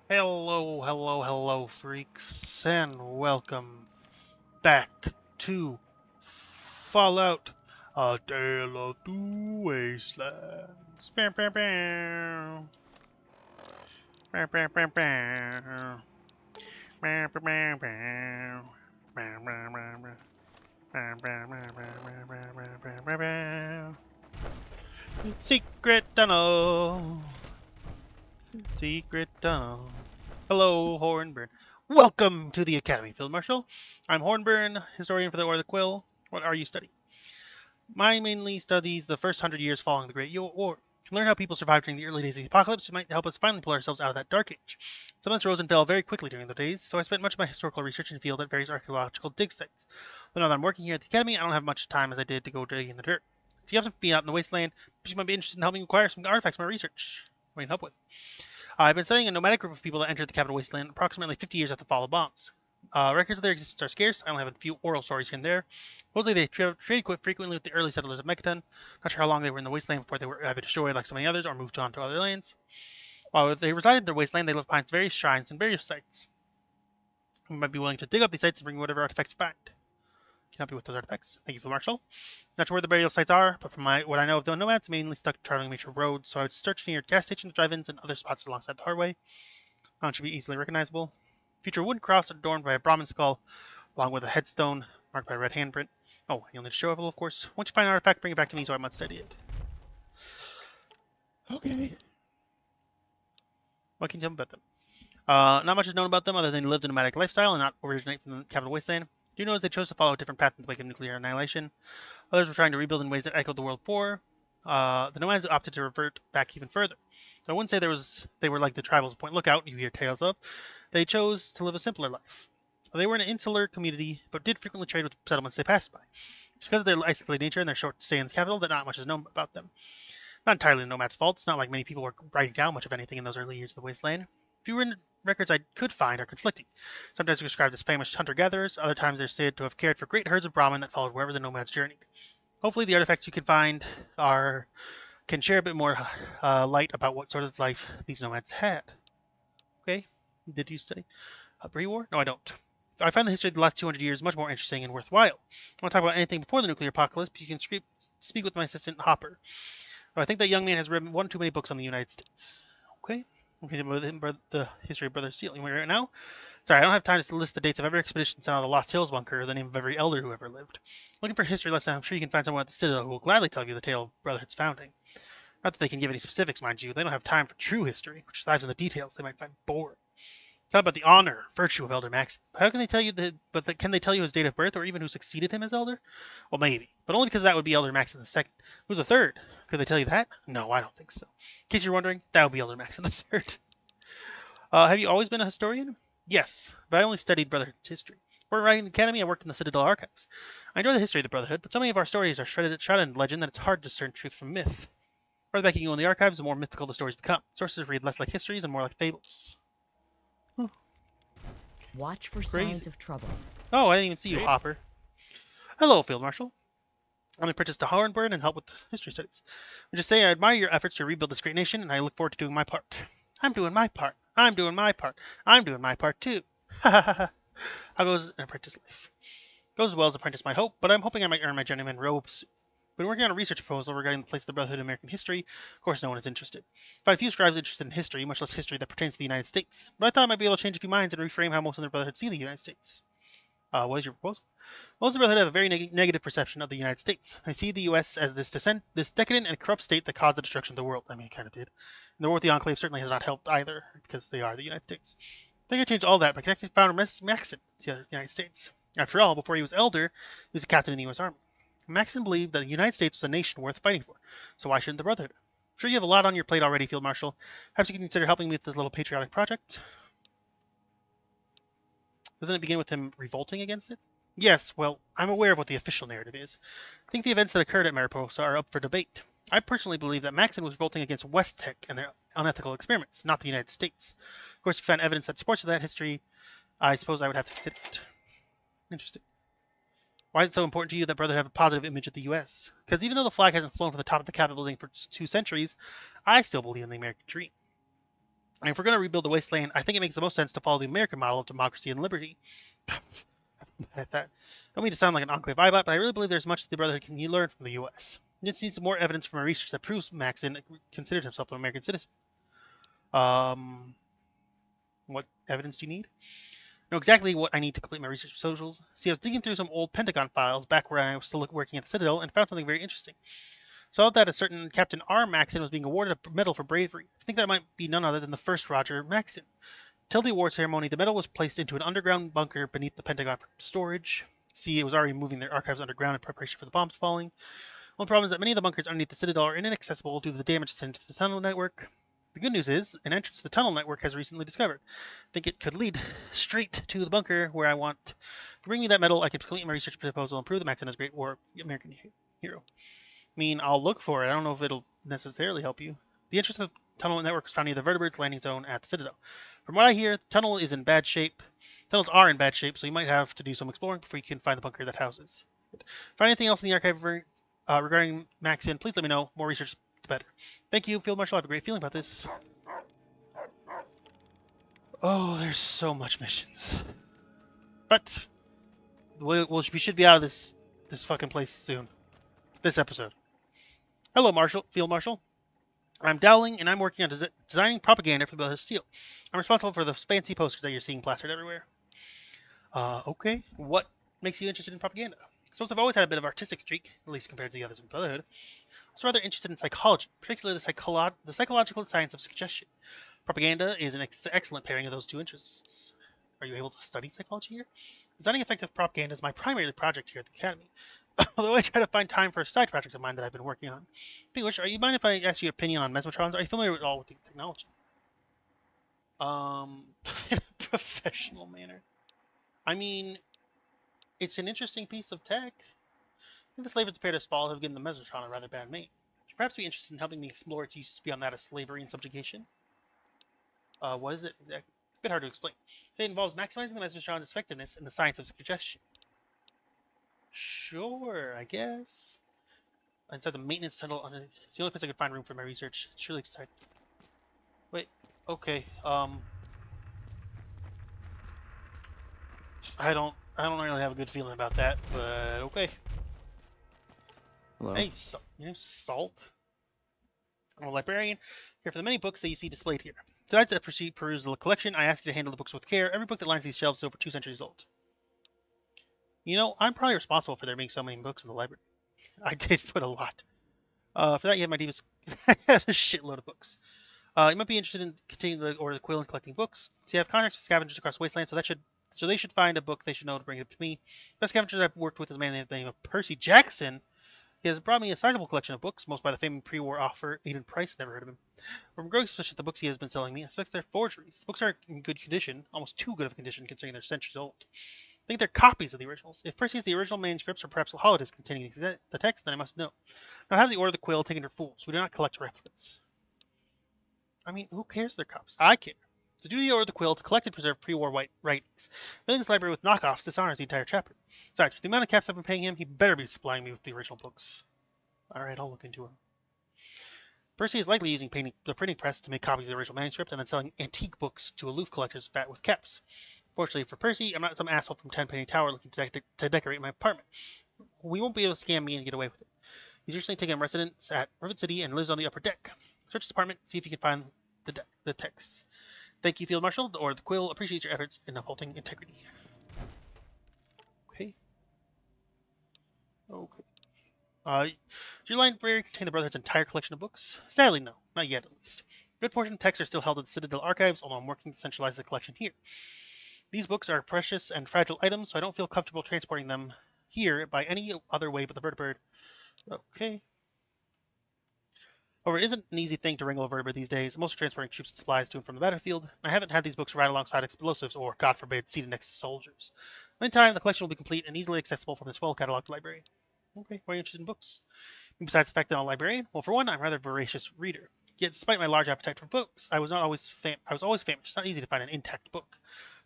Hello, hello, hello, freaks, and welcome back to Fallout: A Tale of Two Wastelands. Bam, bam, bam. Bam, bam, bam, bam. Bam, bam, bam, bam. Bam, bam, bam, bam. Bam, bam, bam, bam, bam, bam, bam, bam, bam. Secret tunnel. Secret tunnel. Hello, Hornburn. Welcome to the Academy, Field Marshal. I'm Hornburn, historian for the Order of the Quill. What are you studying? Mine mainly studies the first 100 years following the Great War. To learn how people survived during the early days of the apocalypse, it might help us finally pull ourselves out of that dark age. Settlements rose and fell very quickly during those days, so I spent much of my historical research in the field at various archaeological dig sites. But now that I'm working here at the Academy, I don't have much time as I did to go digging in the dirt. So you have to be out in the wasteland, but you might be interested in helping acquire some artifacts from my research. What can I help with? I've been studying a nomadic group of people that entered the capital Wasteland approximately 50 years after the fall of bombs. Records of their existence are scarce. I only have a few oral stories here and there. Supposedly they traded quite frequently with the early settlers of Mechaton. Not sure how long they were in the Wasteland before they were either destroyed like so many others or moved on to other lands. While they resided in their Wasteland, they left behind various shrines and various sites. You might be willing to dig up these sites and bring whatever artifacts you find. Can help you with those artifacts. Thank you, Field Marshal. Not sure where the burial sites are, but from what I know of the nomads, mainly stuck traveling major roads, so I would search near gas stations, drive-ins, and other spots alongside the hardway. Mound should be easily recognizable. Feature a wooden cross adorned by a Brahmin skull, along with a headstone marked by a red handprint. Oh, you'll need a show level, of course. Once you find an artifact, bring it back to me so I must study it. Okay. What can you tell me about them? Not much is known about them other than they lived a nomadic lifestyle and not originate from the capital wasteland. Do you know as they chose to follow a different path in the wake of nuclear annihilation? Others were trying to rebuild in ways that echoed the World War. The nomads opted to revert back even further. So I wouldn't say they were like the tribals of Point Lookout you hear tales of. They chose to live a simpler life. They were an insular community, but did frequently trade with settlements they passed by. It's because of their isolated nature and their short stay in the capital that not much is known about them. Not entirely the nomads' fault. It's not like many people were writing down much of anything in those early years of the wasteland. Few records I could find are conflicting. Sometimes they're described as famous hunter-gatherers, other times they're said to have cared for great herds of Brahmin that followed wherever the nomads journeyed. Hopefully the artifacts you can find can share a bit more light about what sort of life these nomads had. Okay, did you study pre-war? No, I don't. I find the history of the last 200 years much more interesting and worthwhile. I want to talk about anything before the nuclear apocalypse. You can speak with my assistant Hopper. I think that young man has read one too many books on the United States. Okay, the history of Brother Steel. You want right now? Sorry, I don't have time to list the dates of every expedition sent out of the Lost Hills bunker or the name of every elder who ever lived. Looking for history lesson, I'm sure you can find someone at the Citadel who will gladly tell you the tale of Brotherhood's founding. Not that they can give any specifics, mind you. They don't have time for true history, which thrives on the details they might find boring. It's not about the honor, virtue of Elder Max. How can they tell you can they tell you his date of birth or even who succeeded him as elder? Well, maybe, but only because that would be Elder Maxon the second. Who's the third? Could they tell you that? No, I don't think so. In case you're wondering, that would be Elder Maxon the third. Have you always been a historian? Yes, but I only studied Brotherhood history. Before writing the Academy, I worked in the Citadel archives. I enjoy the history of the Brotherhood, but so many of our stories are shrouded in legend that it's hard to discern truth from myth. The further back you go in the archives, the more mythical the stories become. Sources read less like histories and more like fables. Watch for Crazy. signs of trouble. Oh, I didn't even see you, Hopper. Hello, Field Marshal. I'm apprenticed to Hornburn and help with history studies. I just say I admire your efforts to rebuild this great nation, and I look forward to doing my part. I'm doing my part. I'm doing my part. I'm doing my part too. Ha ha ha. How goes an apprentice life? Goes as well as apprentice might hope, but I'm hoping I might earn my journeyman robe soon. Been working on a research proposal regarding the place of the Brotherhood in American history. Of course, no one is interested. Find a few scribes interested in history, much less history that pertains to the United States. But I thought I might be able to change a few minds and reframe how most of the Brotherhood see the United States. What is your proposal? Most of the Brotherhood have a very negative perception of the United States. They see the U.S. as this decadent and corrupt state that caused the destruction of the world. I mean, it kind of did. And the war with the Enclave certainly has not helped either, because they are the United States. They could change all that by connecting founder Maxon to the United States. After all, before he was elder, he was a captain in the U.S. Army. Maxon believed that the United States was a nation worth fighting for, so why shouldn't the Brotherhood? I'm sure you have a lot on your plate already, Field Marshal. Perhaps you can consider helping me with this little patriotic project. Doesn't it begin with him revolting against it? Yes, well, I'm aware of what the official narrative is. I think the events that occurred at Mariposa are up for debate. I personally believe that Maxon was revolting against West Tech and their unethical experiments, not the United States. Of course, if you found evidence that supports that history, I suppose I would have to consider it. Interesting. Why is it so important to you that Brotherhood have a positive image of the U.S.? Because even though the flag hasn't flown from the top of the Capitol building for 2 centuries, I still believe in the American dream. And if we're going to rebuild the Wasteland, I think it makes the most sense to follow the American model of democracy and liberty. I don't mean to sound like an Enclave iBot, but I really believe there's much the Brotherhood can learn from the U.S. You just need some more evidence from our research that proves Maxon considered himself an American citizen. What evidence do you need? I know exactly what I need to complete my research socials. See, I was digging through some old Pentagon files back where I was still working at the Citadel and found something very interesting. Saw that a certain Captain R. Maxon was being awarded a medal for bravery. I think that might be none other than the first Roger Maxon. Till the award ceremony, the medal was placed into an underground bunker beneath the Pentagon for storage. See, it was already moving their archives underground in preparation for the bombs falling. One problem is that many of the bunkers underneath the Citadel are inaccessible due to the damage sent to the tunnel network. The good news is, an entrance to the tunnel network has recently discovered. I think it could lead straight to the bunker where I want. To bring me that medal, I can complete my research proposal and prove that Maxon is a great war American hero. I mean, I'll look for it. I don't know if it'll necessarily help you. The entrance to the tunnel network is found near the vertebrates landing zone at the Citadel. From what I hear, the tunnel is in bad shape. Tunnels are in bad shape, so you might have to do some exploring before you can find the bunker that houses it. Find anything else in the archive regarding Maxon, please let me know. More research, the better. Thank you, Field Marshal. I have a great feeling about this. Oh, there's so much missions. But we should be out of this fucking place soon. This episode. Hello, Field Marshal. I'm Dowling, and I'm working on designing propaganda for the Brotherhood of Steel. I'm responsible for the fancy posters that you're seeing plastered everywhere. Okay. What makes you interested in propaganda? I suppose I've always had a bit of artistic streak, at least compared to the others in Brotherhood. I was rather interested in psychology, particularly the psychological science of suggestion. Propaganda is an excellent pairing of those two interests. Are you able to study psychology here? Designing effective propaganda is my primary project here at the Academy, although I try to find time for a side project of mine that I've been working on. English, are you mind if I ask you your opinion on mesmetrons? Are you familiar at all with the technology? In a professional manner. I mean, it's an interesting piece of tech. I think the slavers prepared us fall have given the mesmetron a rather bad name. Would you perhaps be interested in helping me explore its use beyond that of slavery and subjugation? What is it exactly? It's a bit hard to explain. It involves maximizing the mesmetron's effectiveness in the science of suggestion. Sure, I guess. Inside the maintenance tunnel, it's the only place I could find room for my research. It's really exciting. Wait, okay. I don't really have a good feeling about that, but okay. Hello. Hey, Salt. I'm a librarian here for the many books that you see displayed here. Besides to peruse the collection, I ask you to handle the books with care. Every book that lines these shelves is over 2 centuries old. You know, I'm probably responsible for there being so many books in the library. I did put a lot. For that, you have my deepest. I have a shitload of books. You might be interested in continuing the Order of the Quill and collecting books. See, I have contracts with scavengers across Wasteland, so they should find a book they should know to bring it to me. The best scavengers I've worked with is a man named the name of Percy Jackson. He has brought me a sizable collection of books, most by the famed pre-war author Aiden Price. Never heard of him. From growing suspicion of the books he has been selling me, I suspect they're forgeries. The books are in good condition, almost too good of a condition considering they're centuries old. I think they're copies of the originals. If Percy has the original manuscripts or perhaps holodisks containing the text, then I must know. Not have the Order of the Quill taken for fools. We do not collect replicas. I mean, who cares if they're copies? I care. It's the duty of the Order of the Quill to collect and preserve pre-war writings. Filling this library with knockoffs dishonors the entire chapter. Besides, with the amount of caps I've been paying him, he better be supplying me with the original books. Alright, I'll look into him. Percy is likely using the printing press to make copies of the original manuscript and then selling antique books to aloof collectors fat with caps. Fortunately for Percy, I'm not some asshole from Tenpenny Tower looking to decorate my apartment. We won't be able to scam me and get away with it. He's recently taken up residence at Rivet City and lives on the upper deck. Search his apartment, see if you can find the text. Thank you, Field Marshal, or the Quill appreciates your efforts in upholding integrity. Okay. Does your library contain the Brotherhood's entire collection of books? Sadly, no. Not yet, at least. A good portion of texts are still held at the Citadel archives, although I'm working to centralize the collection here. These books are precious and fragile items, so I don't feel comfortable transporting them here by any other way but the vertibird. Okay. However, it isn't an easy thing to wrangle a vertibird these days. Most are transporting troops and supplies to and from the battlefield. I haven't had these books ride alongside explosives or, God forbid, seated next to soldiers. In time, the collection will be complete and easily accessible from this well-cataloged library. Okay, why are you interested in books? Besides the fact that I'm a librarian, well, for one, I'm a rather voracious reader. Yet, despite my large appetite for books, I was always famished. It's not easy to find an intact book.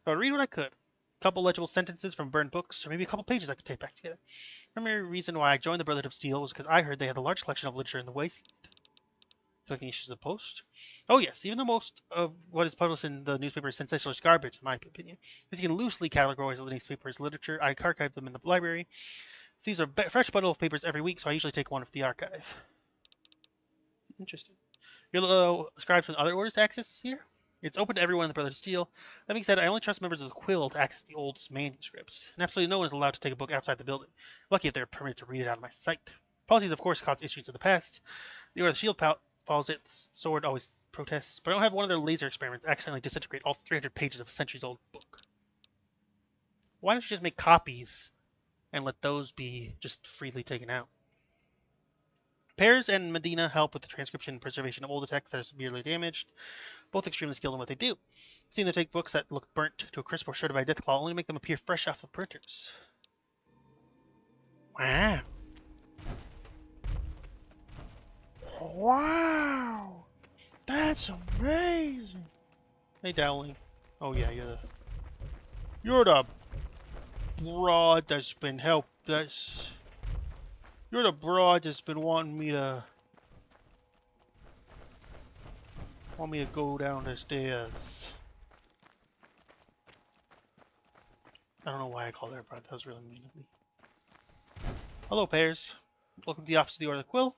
So I'd read what I could. A couple legible sentences from burned books, or maybe a couple pages I could tape back together. The primary reason why I joined the Brotherhood of Steel was because I heard they had the large collection of literature in the Wasteland. collecting issues of the Post. Oh yes, even though most of what is published in the newspaper is sensationalist garbage, in my opinion, because you can loosely categorize the newspaper as literature, I archive them in the library. So these are a fresh bundle of papers every week, so I usually take one from the archive. Interesting. Your scribes with other orders to access here? It's open to everyone in the Brotherhood of Steel. That being said, I only trust members of the Quill to access the oldest manuscripts, and absolutely no one is allowed to take a book outside the building. Lucky if they're permitted to read it out of my sight. Policies, of course, cause issues in the past. The Order of the Shield follows it. The Sword always protests, but I don't have one of their laser experiments accidentally disintegrate all 300 pages of a centuries-old book. Why don't you just make copies and let those be just freely taken out? Pears and Medina help with the transcription and preservation of older texts that are severely damaged, both extremely skilled in what they do. Seeing them take books that look burnt to a crisp or shredded by deathclaw only make them appear fresh off the printers. Wow. Wow. That's amazing. Hey, Dowling. Oh yeah, you're the broad that's been you're the broad that's been wanting me to go down the stairs. I don't know why I called her a broad. That was really mean of me. Hello, Pears. Welcome to the Office of the Order of the Quill,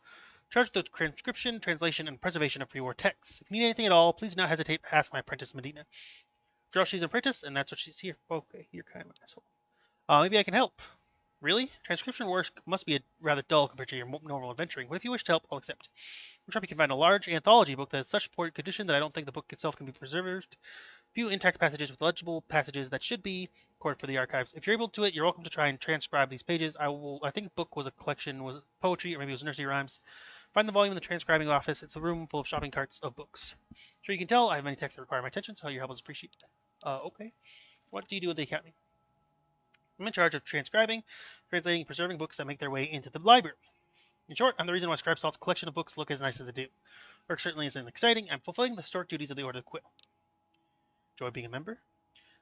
charged with the transcription, translation, and preservation of pre-war texts. If you need anything at all, please do not hesitate to ask my apprentice, Medina. After all, she's an apprentice, and that's what she's here for. Okay, you're kind of an asshole. Maybe I can help. Really? Transcription work must be rather dull compared to your normal adventuring, but if you wish to help, I'll accept. I'm sure you can find a large anthology book that has such poor condition that I don't think the book itself can be preserved. Few intact passages with legible passages that should be recorded for the archives. If you're able to it, you're welcome to try and transcribe these pages. I think the book was a collection, was poetry, or maybe it was nursery rhymes. Find the volume in the transcribing office. It's a room full of shopping carts of books. Sure you can tell I have many texts that require my attention, so your help is appreciated. Okay. What do you do with the academy? I'm in charge of transcribing, translating, and preserving books that make their way into the library. In short, I'm the reason why Scribe Salt's collection of books look as nice as they do. Work certainly isn't exciting. I'm fulfilling the historic duties of the Order of the Quill. Enjoy being a member?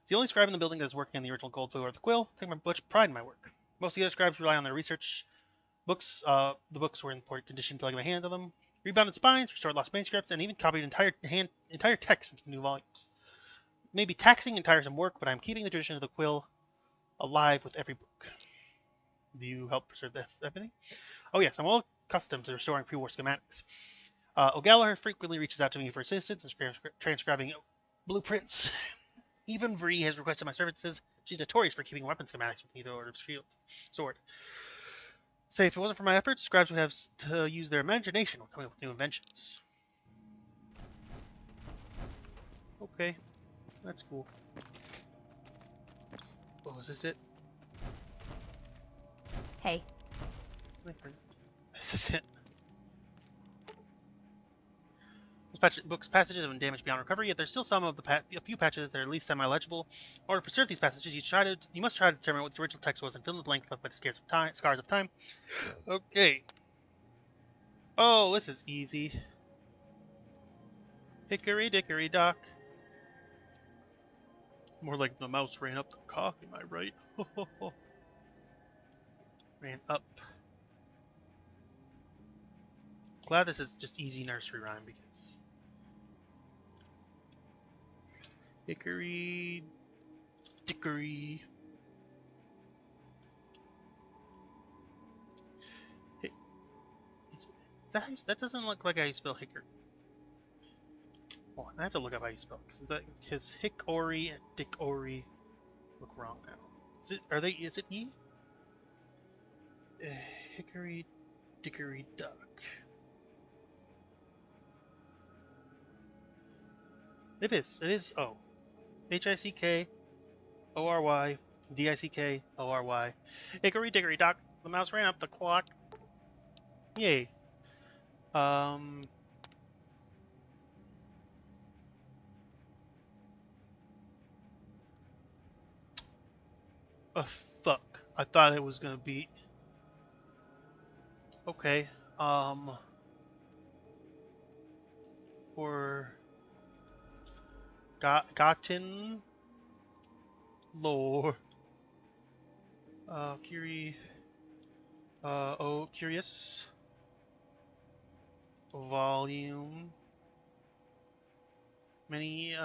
It's the only scribe in the building that is working on the original gold Order of the Quill. I take much pride in my work. Most of the other scribes rely on their research books. The books were in poor condition until I got my hand on them. Rebounded spines, restored lost manuscripts, and even copied entire texts into new volumes. Maybe taxing and tiresome work, but I'm keeping the tradition of the Quill alive with every book. Do you help preserve everything? Oh yes, I'm well accustomed to restoring pre-war schematics. O'Gallagher frequently reaches out to me for assistance in transcribing blueprints. Even Vree has requested my services. She's notorious for keeping weapon schematics with the Order of Sword. Say, if it wasn't for my efforts, scribes would have to use their imagination when coming up with new inventions. Okay, that's cool. Oh, is this it? Hey. This is it. Books passages have been damaged beyond recovery, yet there's still some of a few patches that are at least semi-legible. In order to preserve these passages, you must try to determine what the original text was and fill in the blanks left by the scars of time. Okay. Oh, this is easy. Hickory dickory dock. More like the mouse ran up the cock, am I right? Ran up. Glad this is just easy nursery rhyme because hickory dickory. That doesn't look like how you spell hickory. Oh, I have to look up how you spell it because hickory and dickory look wrong now. Is it E? Hickory dickory duck. It is O. Hickory dickory. Hickory dickory dock. The mouse ran up the clock. Yay. Oh, fuck. I thought it was gonna be... Okay. For... Gotten... Lore. Curious. volume, many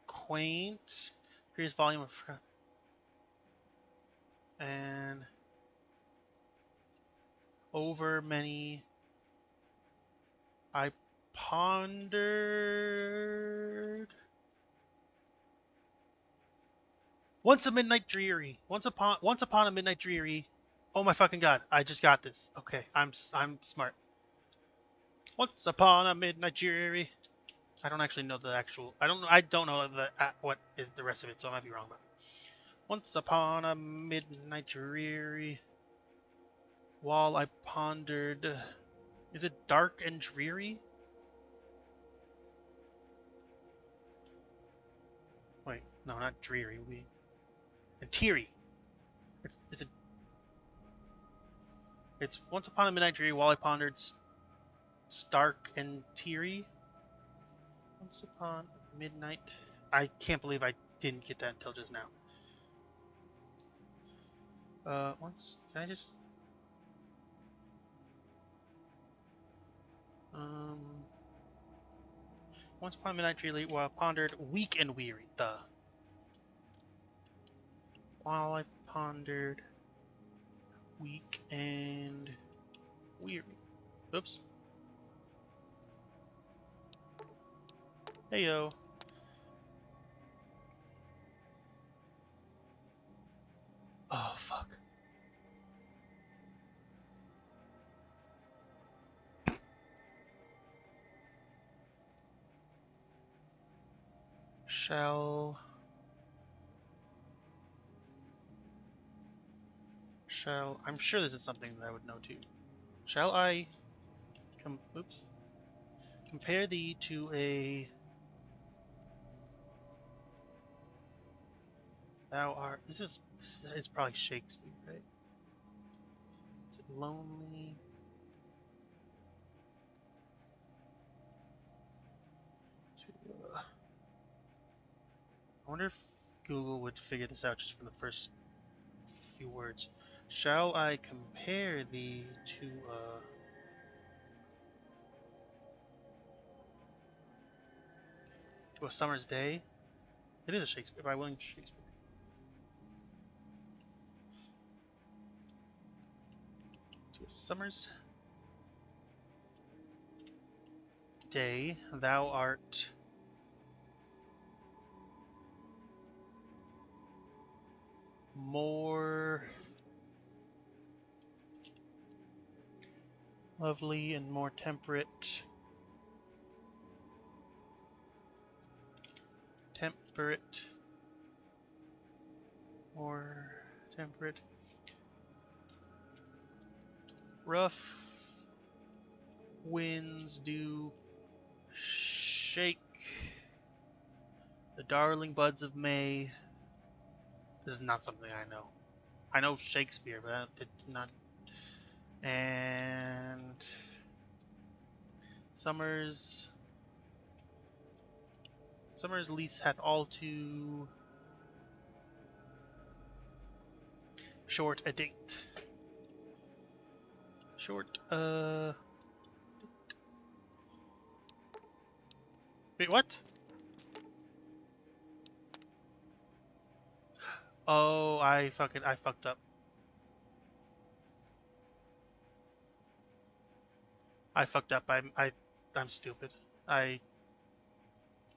quaint, increase volume of, and over many I pondered. Once a midnight dreary. Once upon a midnight dreary. Oh my fucking god! I just got this. Okay, I'm smart. Once upon a midnight dreary. I don't actually know the actual. I don't know the what is the rest of it, so I might be wrong. But once upon a midnight dreary, while I pondered. Is it dark and dreary? Wait, no, not dreary. And teary. It's once upon a midnight dreary, while I pondered. Stark and teary. Once upon midnight. I can't believe I didn't get that until just now. Can I just... Once upon a midnight dreary, while I pondered, weak and weary. While I pondered, weak and weary. Oops. Heyo. Oh, fuck. I'm sure this is something that I would know too. Shall I compare thee to a... Thou art... It's probably Shakespeare, right? Is it lonely? I wonder if Google would figure this out just from the first few words. Shall I compare thee to a summer's day? It is a Shakespeare, by William Shakespeare. To a summer's day, thou art more lovely and more temperate. More temperate. Rough winds do shake the darling buds of May. This is not something I know. I know Shakespeare, but it's not. And Summer's lease hath all too short a date. Wait, what? Oh, I fucked up. I fucked up. I'm stupid. I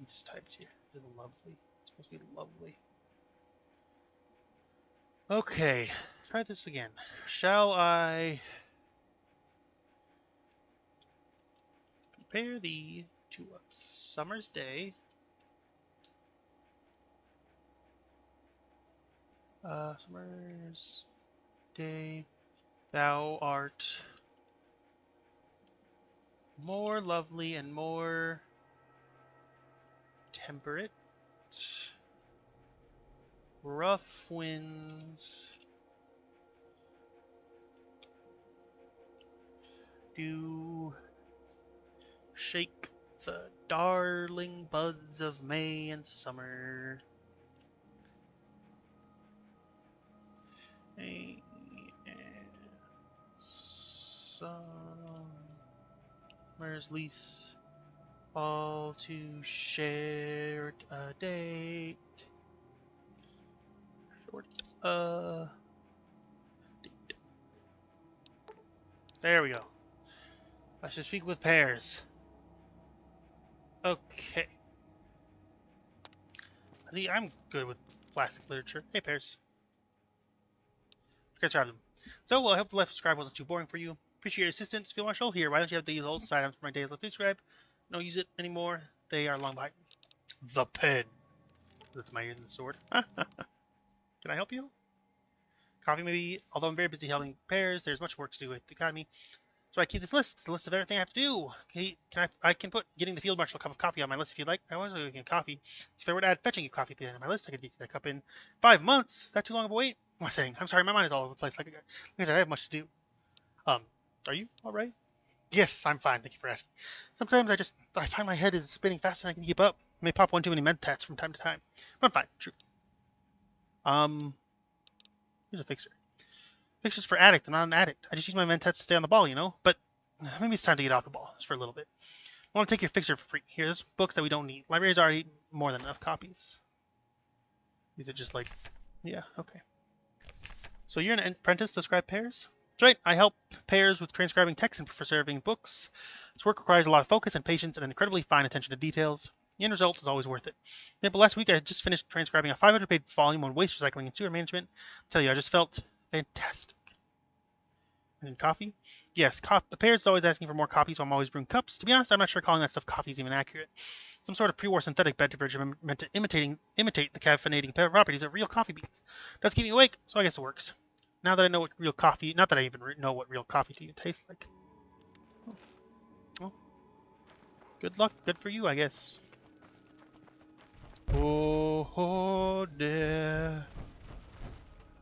mistyped here. This is lovely. It's supposed to be lovely. Okay, try this again. Shall I compare thee to a summer's day? Summer's day, thou art more lovely and more temperate. Rough winds do shake the darling buds of May and summer. Where's lease? All to shared date. Short. There we go. I should speak with pairs. Okay. See, I'm good with plastic literature. Hey, pairs. Great job. So, well, I hope the life of scribe wasn't too boring for you. Appreciate your assistance, Field Marshal. Here, why don't you have these old side items for my days left to scribe? Don't use it anymore. They are long behind. The pen. That's my sword. Can I help you? Coffee, maybe. Although I'm very busy helping pairs, there's much work to do with the economy. So I keep this list. It's a list of everything I have to do. Okay, I can put getting the Field Marshal a cup of coffee on my list if you'd like. I was going to get coffee. If I were to add fetching you coffee at the end of my list, I could get that cup in 5 months. Is that too long of a wait? What am I saying? I'm sorry, my mind is all over the place. Like I said, I have much to do. Are you all right? Yes, I'm fine. Thank you for asking. Sometimes I find my head is spinning faster than I can keep up. I may pop one too many med tats from time to time, but I'm fine. True. Here's a fixer. Fixer's for addict. I'm not an addict. I just use my med tats to stay on the ball, you know. But maybe it's time to get off the ball just for a little bit. I want to take your fixer for free. Here's books that we don't need. Library's already more than enough copies. These are just like, yeah, okay. So you're an apprentice to scribe pairs? That's right. I help pairs with transcribing text and preserving books. This work requires a lot of focus and patience and an incredibly fine attention to details. The end result is always worth it. For example, last week I just finished transcribing a 500-page volume on waste recycling and sewer management. I tell you, I just felt fantastic. And coffee? Yes, the pairs is always asking for more coffee, so I'm always brewing cups. To be honest, I'm not sure calling that stuff coffee is even accurate. Some sort of pre-war synthetic beverage meant to imitate the caffeinating properties of real coffee beans. It does keep me awake, so I guess it works. Now that I know what real coffee, not that I even know what real coffee even tastes like. Oh. Good luck, good for you, I guess. Oh dear,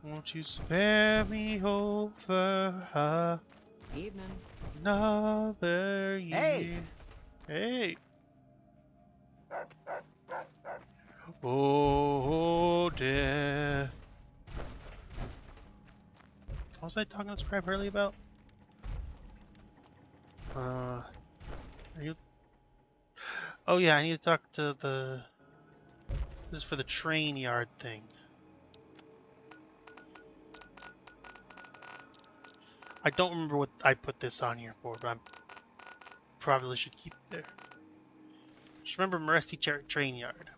won't you spare me over Evening. another year? Hey. Oh dear. What was I talking to Scribe earlier about? Are you? Oh yeah, I need to talk to the. This is for the train yard thing. I don't remember what I put this on here for, but I probably should keep it there. Just remember Moresty train yard.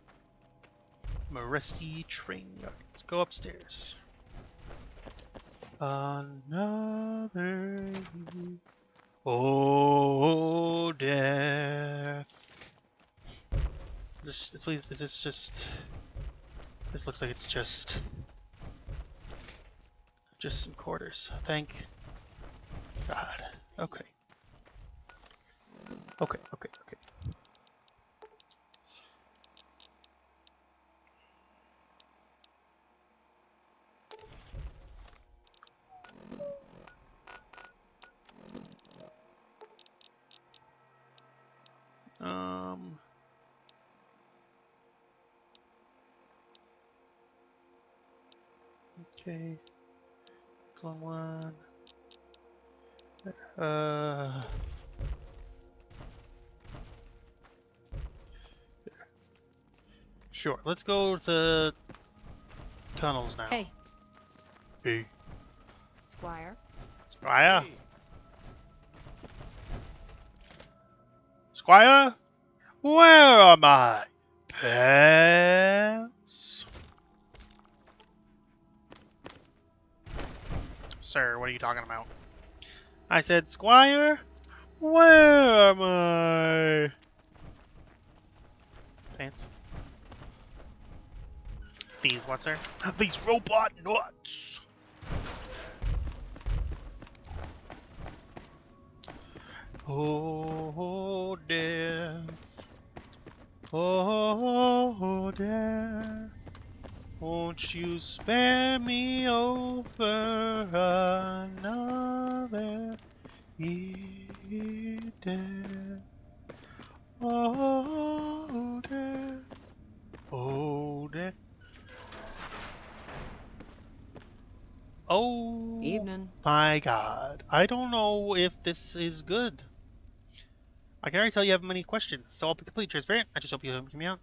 Moresty train yard. Let's go upstairs. Another year. Oh, death. Please, is this just... This looks like it's just some quarters. Thank God. Okay. Okay. Okay. Going one. There. Sure. Let's go to tunnels now. Hey. Hey. Squire. Squire? Hey. Squire? Where are my pants? Sir, what are you talking about? I said, Squire, where are my pants? These what, sir? These robot nuts! Oh, death. Oh, death. Won't you spare me over another year, death? Oh, death. Oh, death. Oh, Evening. My God. I don't know if this is good. I can already tell you have many questions, so I'll be completely transparent. I just hope you hear me out.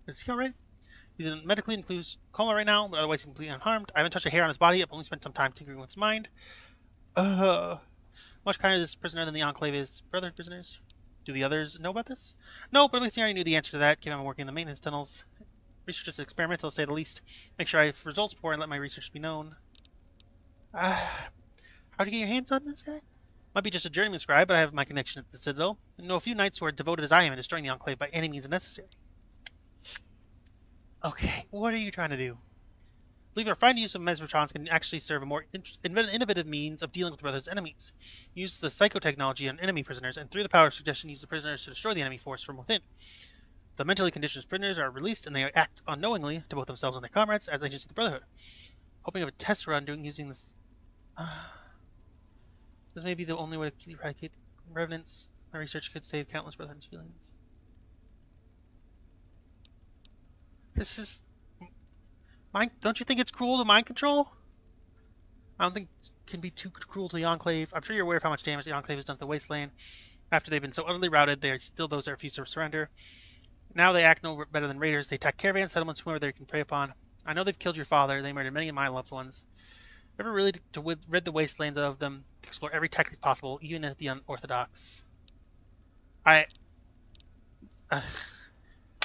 Is he alright? He's in medically includes coma right now, but otherwise completely unharmed. I haven't touched a hair on his body. I've only spent some time tinkering with his mind. Much kinder this prisoner than the Enclave is. Brotherhood prisoners. Do the others know about this? No, but I'm guessing I already knew the answer to that, given I'm working in the maintenance tunnels. Research is experimental, to say the least. Make sure I have results before and let my research be known. How'd you get your hands on this guy? Might be just a journeyman scribe, but I have my connection at the Citadel. I know a few knights who are devoted as I am in destroying the Enclave by any means necessary. Okay, what are you trying to do? I believe our fine use of mesmertrons can actually serve a more innovative means of dealing with the Brotherhood's enemies. Use the psychotechnology on enemy prisoners, and through the power of suggestion, use the prisoners to destroy the enemy force from within. The mentally conditioned prisoners are released, and they act unknowingly to both themselves and their comrades as agents of the Brotherhood. Hoping of a test run using this. This may be the only way to eradicate revenants. My research could save countless Brotherhood's feelings. This is mind. Don't you think it's cruel to mind control? I don't think it can be too cruel to the Enclave. I'm sure you're aware of how much damage the Enclave has done to the Wasteland. After they've been so utterly routed, they are still those that refuse to surrender. Now they act no better than raiders. They attack caravans, settlements, whoever they can prey upon. I know they've killed your father. They murdered many of my loved ones. Ever really to rid the Wastelands of them, to explore every tactic possible, even at the unorthodox.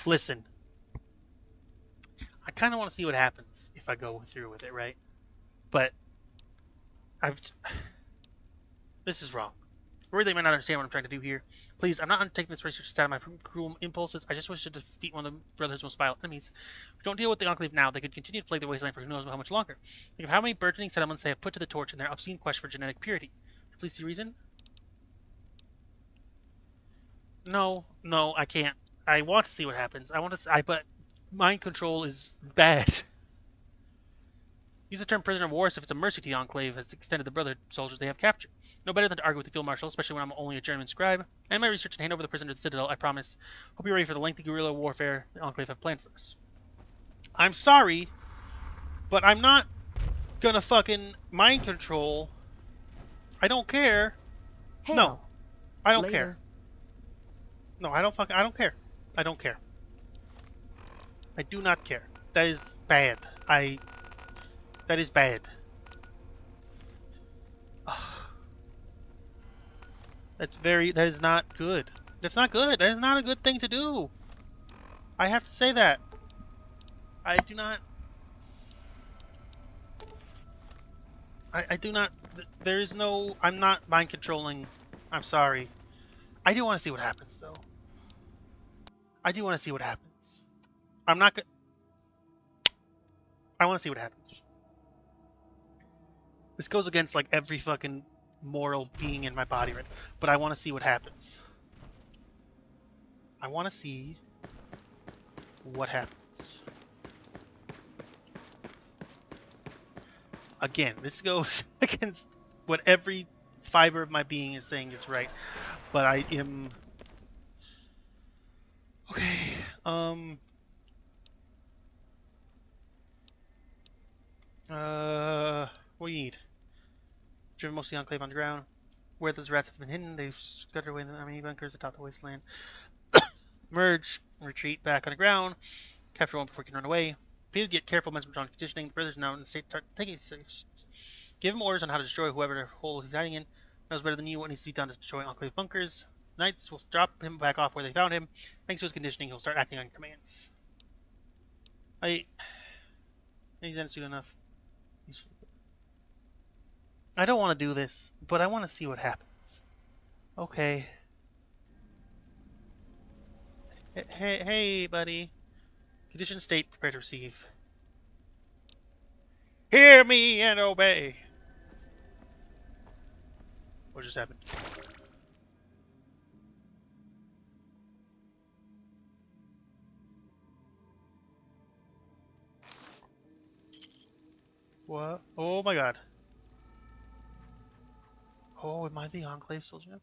Listen. I kind of want to see what happens if I go through with it, right? But this is wrong. Worried they might not understand what I'm trying to do here. Please, I'm not undertaking this research to satisfy my cruel impulses. I just wish to defeat one of the Brotherhood's most violent enemies. If we don't deal with the Enclave now, they could continue to plague the Wasteland for who knows how much longer. Think of how many burgeoning settlements they have put to the torch in their obscene quest for genetic purity. Please see reason? No, I can't. I want to see what happens. But mind control is bad. Use the term prisoner of war if it's a mercy to the Enclave has extended the Brotherhood soldiers they have captured. No better than to argue with the Field Marshal, especially when I'm only a journeyman scribe. And my research and hand over the prisoner to the Citadel, I promise. Hope you're ready for the lengthy guerrilla warfare the Enclave have planned for us. I'm sorry, but I'm not gonna fucking mind control. I don't care. Hail. No, I don't Later. care. No, I don't care. I don't care. I do not care. That is bad. That is bad. That is not good. That's not good. That is not a good thing to do. I have to say that. I do not. I do not. There is no. I'm not mind controlling. I'm sorry. I do want to see what happens, though. I do want to see what happens. I'm not gonna. I want to see what happens. This goes against like every fucking moral being in my body, right? But I want to see what happens. I want to see what happens. Again, this goes against what every fiber of my being is saying is right, but I am okay. What do you need? Driven most of the Enclave underground. Where those rats have been hidden, they've scattered away in the many bunkers atop the Wasteland. Merge, retreat back underground. Capture one before you can run away. Please get careful, Mesmertron conditioning. The brothers now in the state taking decisions. Give him orders on how to destroy whoever hole he's hiding in. Knows better than you what needs to be done to destroy Enclave bunkers. Knights will drop him back off where they found him. Thanks to his conditioning, he'll start acting on your commands. He's soon enough. I don't want to do this, but I want to see what happens. Okay. Hey, buddy. Condition state, prepare to receive. Hear me and obey. What just happened? What? Oh my god. Oh, am I the Enclave soldier?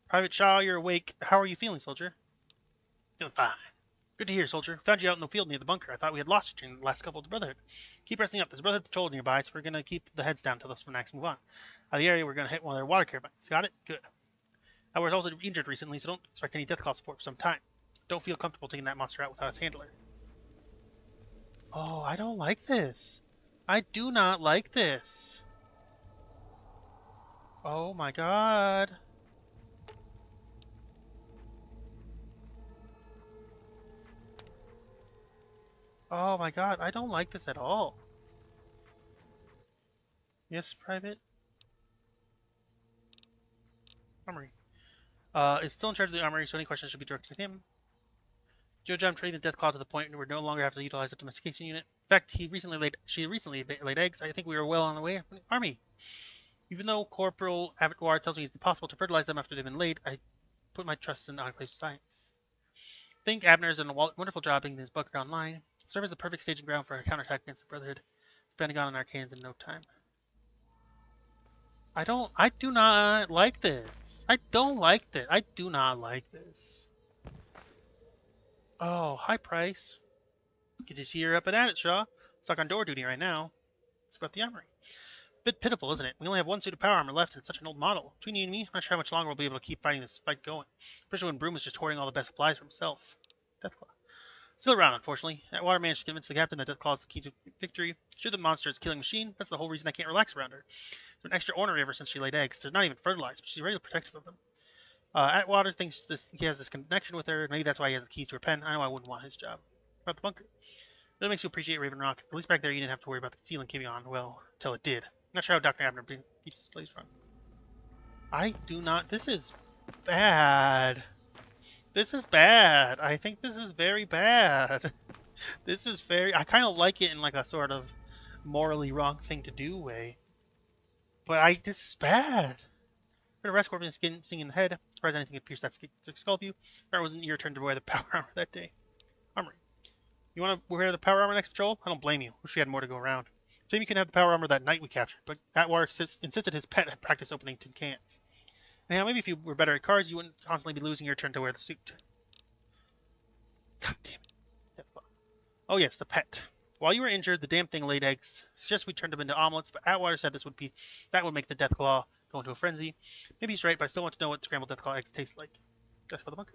Private Shaw, you're awake. How are you feeling, soldier? Feeling fine. Good to hear, soldier. Found you out in the field near the bunker. I thought we had lost you during the last couple of the Brotherhood. Keep resting up. There's a Brotherhood patrol nearby, so we're going to keep the heads down until those fanatics move on. Out of the area, we're going to hit one of their water caravans. Got it? Good. I was also injured recently, so don't expect any death call support for some time. Don't feel comfortable taking that monster out without its handler. Oh, I don't like this. I do not like this. Oh my god. Oh my god, I don't like this at all. Yes, Private? Armory. Is still in charge of the armory, so any questions should be directed to him. Jojo, I'm training the death claw to the point where we no longer have to utilize a domestication unit. In fact, she recently laid eggs. I think we are well on the way. Army. Even though Corporal Abattoir tells me it's impossible to fertilize them after they've been laid, I put my trust in Enclave science. I think Abner has done a wonderful job bringing this bunker online. Serve as a perfect staging ground for a counterattack against the Brotherhood. It's Pentagon and Arcanes in no time. I do not like this. I don't like this. I do not like this. Oh, high price. Good to see you're up and at it, Shaw. Stuck on door duty right now. It's about the armory. Bit pitiful, isn't it? We only have one suit of power armor left, and it's such an old model. Between you and me, I'm not sure how much longer we'll be able to keep fighting this fight going. Especially when Broom is just hoarding all the best supplies for himself. Deathclaw. Still around, unfortunately. Atwater managed to convince the captain that Deathclaw is the key to victory. Sure, the monster is killing machine. That's the whole reason I can't relax around her. She's been extra ornery ever since she laid eggs. They're not even fertilized, but she's really protective of them. Atwater thinks he has this connection with her. Maybe that's why he has the keys to her pen. I know I wouldn't want his job. About the bunker. That makes you appreciate Raven Rock. At least back there you didn't have to worry about the ceiling keeping on, well, till it did. Not sure how Dr. Abner keeps his place run. I do not... This is bad. This is bad. I think this is very bad. This is very... I kind of like it in like a sort of morally wrong thing to do way. But this is bad. For the rest scorpion skin sting in the head. Surprised anything could pierce that skull of you. Or it wasn't your turn to wear the power armor that day. Armory. You want to wear the power armor next patrol? I don't blame you. Wish we had more to go around. Jamie can have the power armor that night we captured, but Atwater insisted his pet had practice opening tin cans. Now, maybe if you were better at cards, you wouldn't constantly be losing your turn to wear the suit. God damn it. Oh yes, the pet. While you were injured, the damn thing laid eggs. Suggest we turned them into omelets, but Atwater said that would make the Deathclaw go into a frenzy. Maybe he's right, but I still want to know what scrambled Deathclaw eggs taste like. That's for the bunker.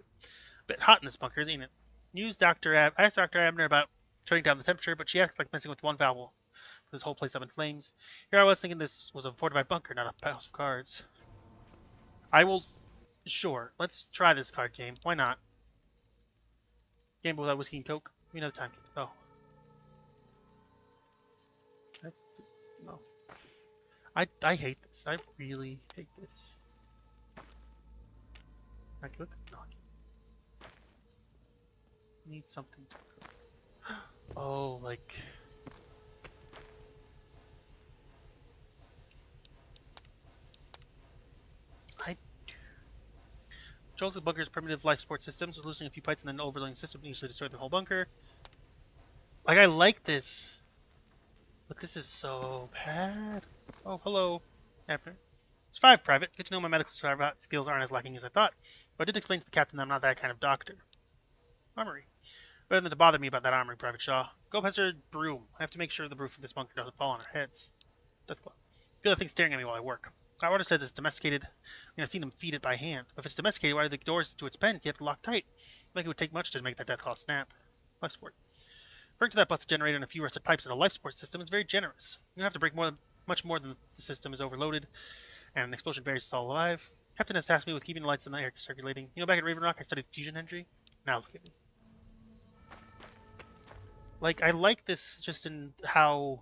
Bit hot in this bunker, isn't it? I asked Dr. Abner about turning down the temperature, but she acts like messing with one valve. This whole place up in flames. Here I was thinking this was a fortified bunker, not a house of cards. I will... Sure, let's try this card game. Why not? Gamble without whiskey and coke. Give me another time. Oh. No. I hate this. I really hate this. Can I cook? No, I can't. Need something to cook. Oh, like... Controls the bunker's primitive life support systems, losing a few pipes and then overloading the system usually destroy the whole bunker. Like, I like this, but this is so bad. Oh, hello, Abner. It's 5, Private. Good to know my medical skills aren't as lacking as I thought, but I did explain to the captain that I'm not that kind of doctor. Armory. Rather than to bother me about that armory, Private Shaw. Go up has her broom. I have to make sure the roof of this bunker doesn't fall on our heads. Deathclaw. I feel that thing staring at me while I work. Atwater says it's domesticated. I mean, I've seen him feed it by hand. But if it's domesticated, why do the doors to its pen kept locked tight? I think it would take much to make that Deathclaw snap. Life support. Referring to that bus generator and a few rusted pipes as a life support system is very generous. You don't have to break much more than the system is overloaded, and an explosion buries us all alive. Captain has tasked me with keeping the lights in the air circulating. You know, back at Raven Rock, I studied fusion energy. Now look at me. Like, I like this just in how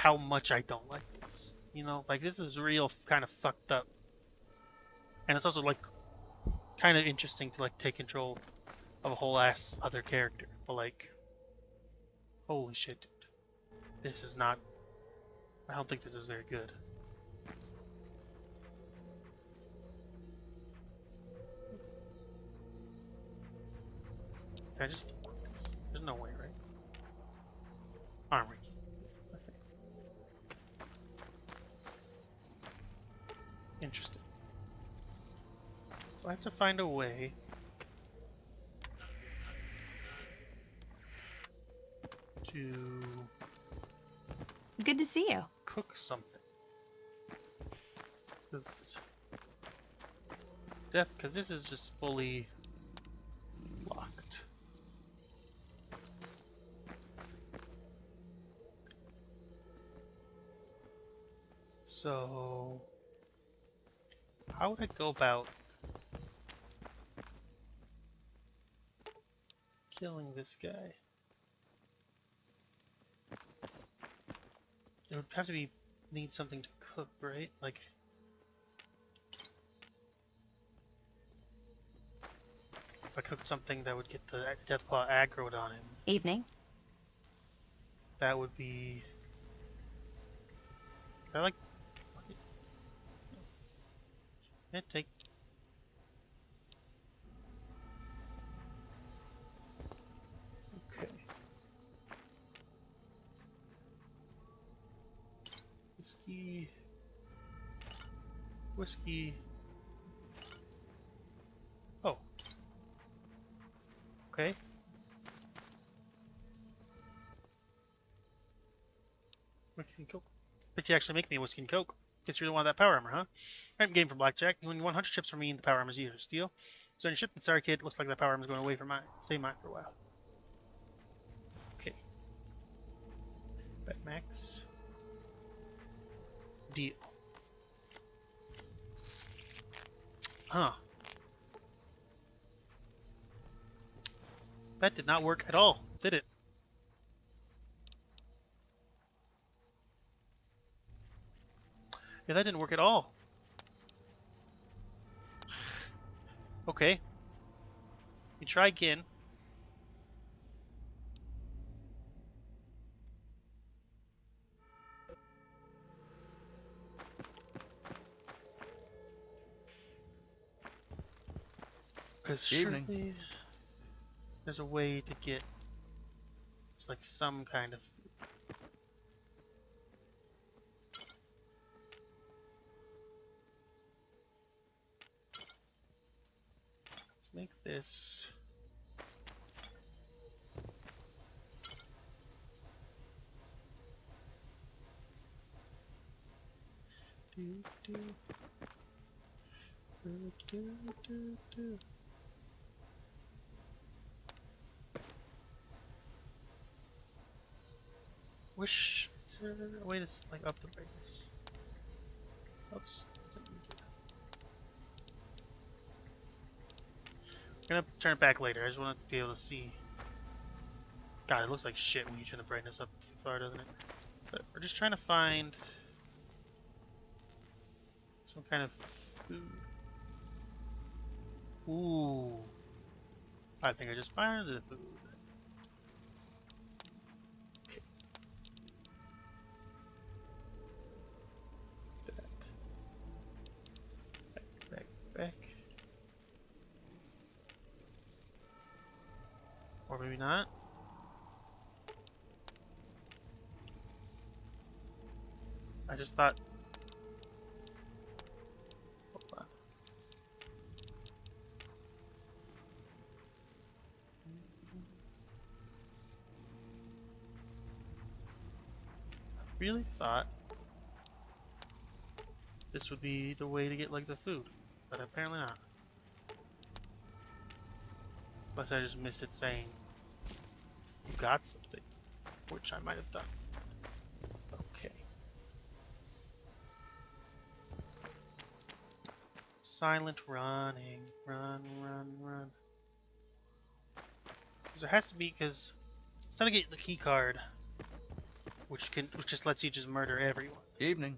much I don't like this. You know, like, this is real kind of fucked up. And it's also, like, kind of interesting to, like, take control of a whole ass other character. But, like, holy shit, dude. This is not... I don't think this is very good. Can I just work this? There's no way, right? Armory. Interesting. So I have to find a way to Good to see you. cook something. Because this is just fully locked. So, how would I go about killing this guy? It would have to need something to cook, right? Like, if I cooked something that would get the Deathclaw aggroed on him, Evening. that would be. I like. Take. Okay. Whiskey. Oh. Okay. Whiskey and Coke. But you actually make me a whiskey and Coke. Guess you really want that power armor, huh? Alright, game for Blackjack. You win 100 chips from me and the power armor's yours. Deal? So on your ship, sorry kid, looks like that power armor's going away from mine. Stay mine for a while. Okay. Bet max. Deal. Huh. That did not work at all, did it? Yeah, that didn't work at all. Okay. We try again. Because surely there's a way to get like some kind of. Let's make this. Wish is there a way to like up the brightness? Oops. I'm gonna turn it back later. I just want to be able to see. God, it looks like shit when you turn the brightness up too far, doesn't it? But we're just trying to find some kind of food. Ooh. I think I just found the food. Okay. Back. Or maybe not. I just thought. Hold on. I really thought this would be the way to get like the food, but apparently not. Unless I just missed it saying you got something, which I might have done. Okay. Silent running. Run. Because there has to be, because instead of getting the key card, which just lets you just murder everyone. Evening.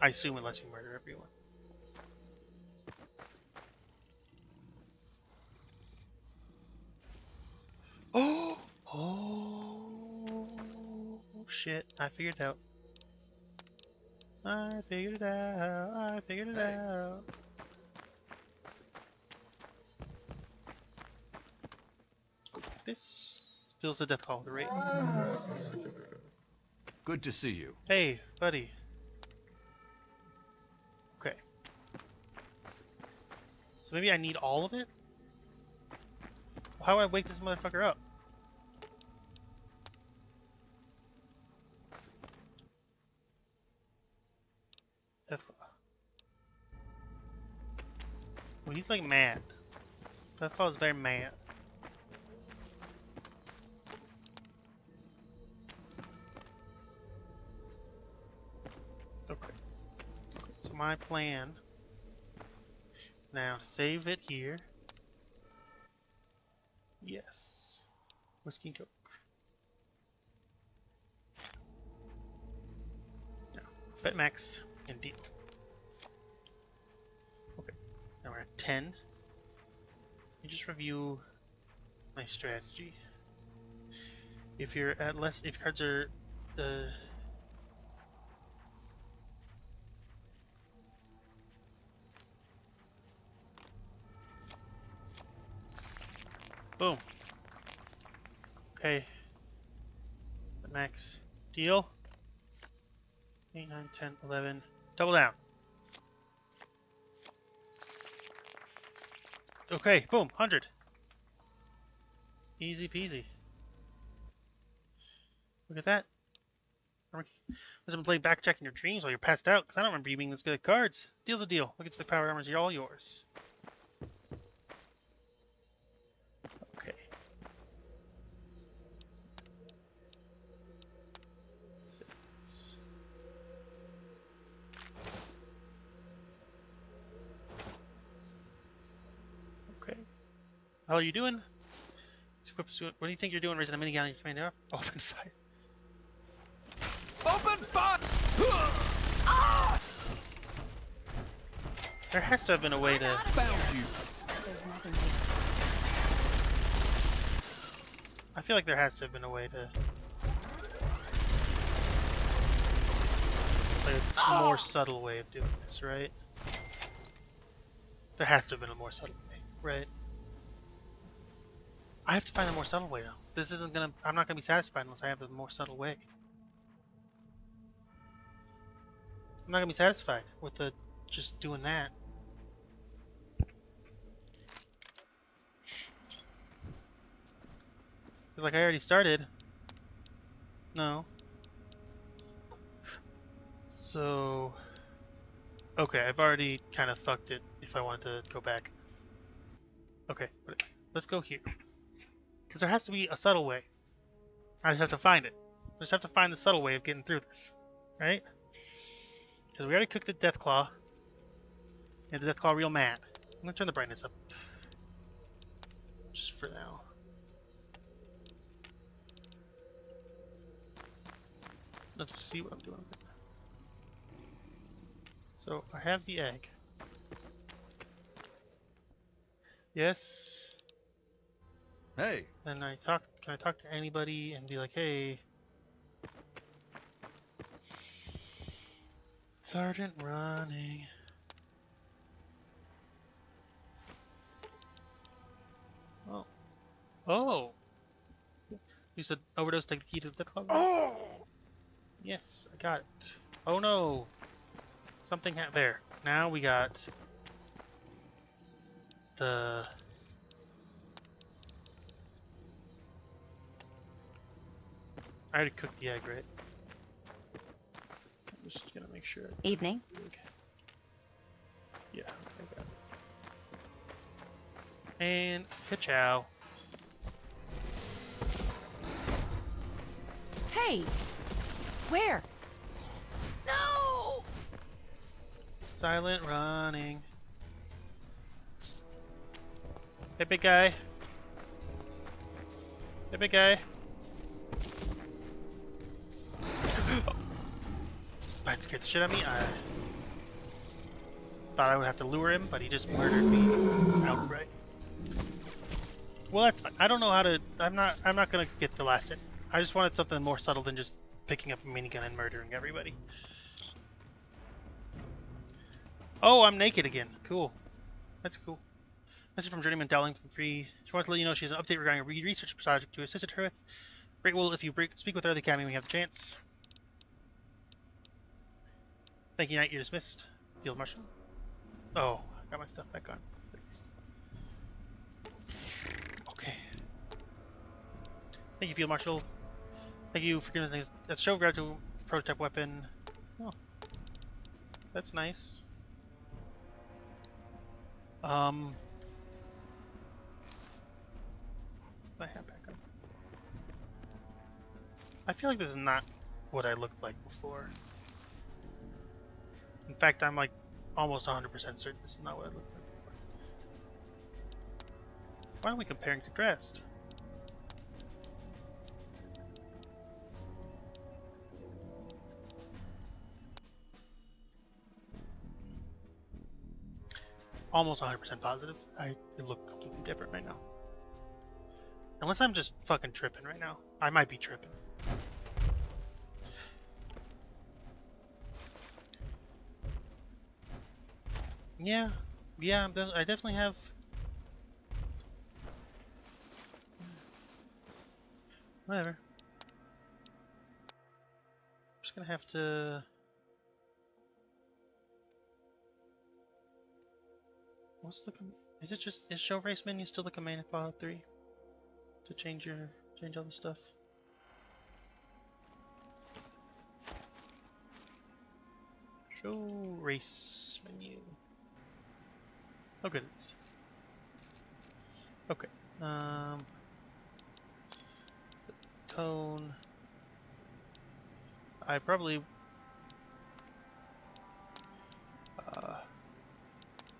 I assume it lets you murder everyone. Oh shit, I figured it out. I figured it out. Go like this. Fills the death call with a rate. Good to see you. Hey, buddy. Okay. So maybe I need all of it? How would I wake this motherfucker up? Deathclaw. Well, he's like mad. Deathclaw is very mad. Okay. So my plan now, save it here. Yes. Whiskey and Coke. Now, bet max and deal. Okay. Now we're at 10. Let me just review my strategy. If you're at less, if cards are boom. Okay. Max. Deal. 8, 9, 10, 11. Double down. Okay, boom. 100. Easy peasy. Look at that. Must have played backjack in your dreams while you're passed out, because I don't remember you being this good at cards. Deal's a deal. Look at the power armors. You're all yours. Okay. 6. Okay. How are you doing? What do you think you're doing raising a minigun on your commander? Open fire. Open fire! There has to have been a way to... Found you. I feel like there has to have been a way to... like a more subtle way of doing this, right? There has to have been a more subtle way, right? I have to find a more subtle way, though. This isn't gonna... I'm not gonna be satisfied unless I have a more subtle way. I'm not gonna be satisfied with the just doing that. Cause like I already started. No. So okay, I've already kind of fucked it if I wanted to go back. Okay, let's go here. Because there has to be a subtle way. I just have to find it. I just have to find the subtle way of getting through this. Right? Because we already cooked the Deathclaw. And the Deathclaw real mad. I'm gonna turn the brightness up. Just for now. Let's see what I'm doing with it. So I have the egg. Yes. Hey. And can I talk to anybody and be like, hey, Sergeant running. Oh. Oh. You said overdose, take the key to the club? Oh! Yes, I got it. Oh no. Something there. Now we got the... I already cooked the egg, right? I'm just gonna make sure. Evening. Yeah, I got it. And ka-chow. Hey! Where? No! Silent running. Hey, big guy. Hey, big guy. That scared the shit out of me. I thought I would have to lure him, but he just murdered me outright. Well, that's fine. I don't know how to. I'm not gonna get the last hit. I just wanted something more subtle than just picking up a minigun and murdering everybody. Oh, I'm naked again. Cool. That's cool. Message from Journeyman Dowling from Free. She wants to let you know she has an update regarding a research project to assist her with. Great. Well, if you speak with her at the academy when you have the chance. Thank you, Knight. You're dismissed. Field Marshal. Oh, I got my stuff back on. Okay. Thank you, Field Marshal. Thank you for giving us things. That's show grab to prototype weapon. Oh, that's nice. My hat back on. I feel like this is not what I looked like before. In fact, I'm like almost 100% certain this is not what I looked like before. Why are we comparing contrast? Almost 100% positive. It look completely different right now. Unless I'm just fucking tripping right now. I might be tripping. Yeah, I definitely have. Whatever. I'm just gonna have to. What's the? Is it just show race menu still the command in Fallout 3 to change all the stuff? Show race menu. Oh goodness. Okay. Tone. I probably.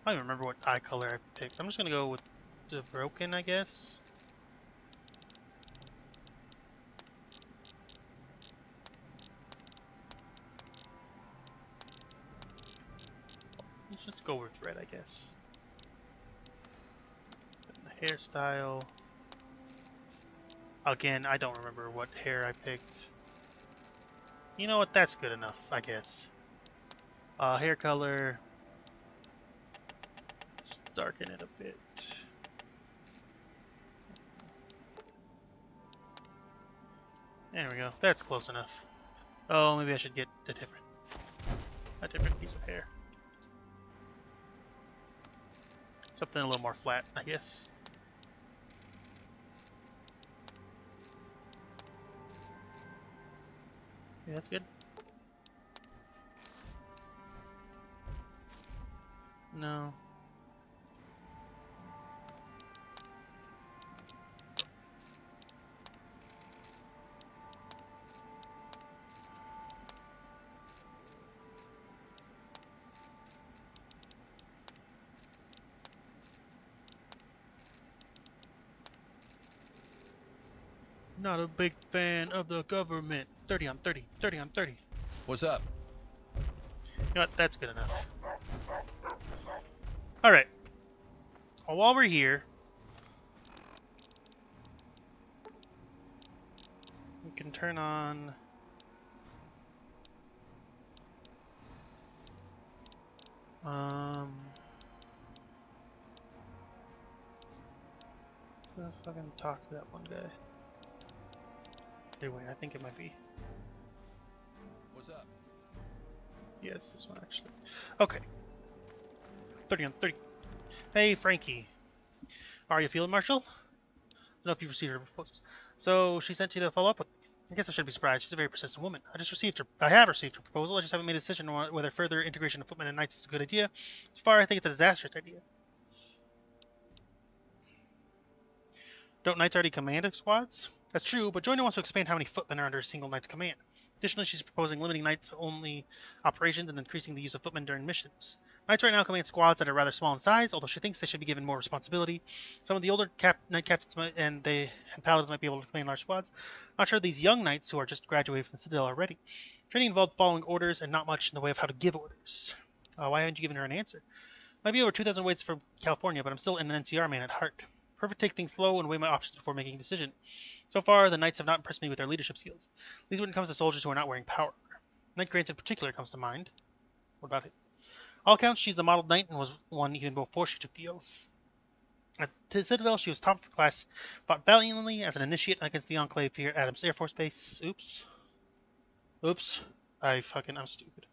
I don't even remember what eye color I picked. I'm just gonna go with the broken, I guess. Let's just go with red, I guess. And the hairstyle. Again, I don't remember what hair I picked. You know what? That's good enough, I guess. Hair color. Let's darken it a bit. There we go. That's close enough. Oh, maybe I should get a different piece of hair. Something a little more flat, I guess. Yeah, that's good. No. Not a big fan of the government. 30 on 30. 30 on 30. What's up? You know what? That's good enough. Alright. Well, while we're here, we can turn on... Let's fucking talk to that one guy. Hey, wait, I think it might be. What's up? Yes, this one actually. Okay. 30 on 30. Hey, Frankie. How are you feeling, Marshall? I don't know if you've received her proposals. So, she sent you to follow up with. I guess I shouldn't be surprised. She's a very persistent woman. I have received her proposal. I just haven't made a decision on whether further integration of footmen and knights is a good idea. So far, I think it's a disastrous idea. Don't knights already command squads? That's true, but Joyner wants to expand how many footmen are under a single knight's command. Additionally, she's proposing limiting knights-only operations and increasing the use of footmen during missions. Knights right now command squads that are rather small in size, although she thinks they should be given more responsibility. Some of the older knight captains and paladins might be able to command large squads. Not sure these young knights who are just graduated from the Citadel already. Training involved following orders and not much in the way of how to give orders. Why haven't you given her an answer? Might be over 2,000 ways from California, but I'm still an NCR man at heart. Prefer to take things slow and weigh my options before making a decision. So far, the knights have not impressed me with their leadership skills, at least when it comes to soldiers who are not wearing power. Knight Grant in particular comes to mind. What about it? All accounts, she's the modeled knight and was one even before she took the oath. At the Citadel, she was top of her class, fought valiantly as an initiate against the Enclave here at Adams Air Force Base. Oops. I'm stupid.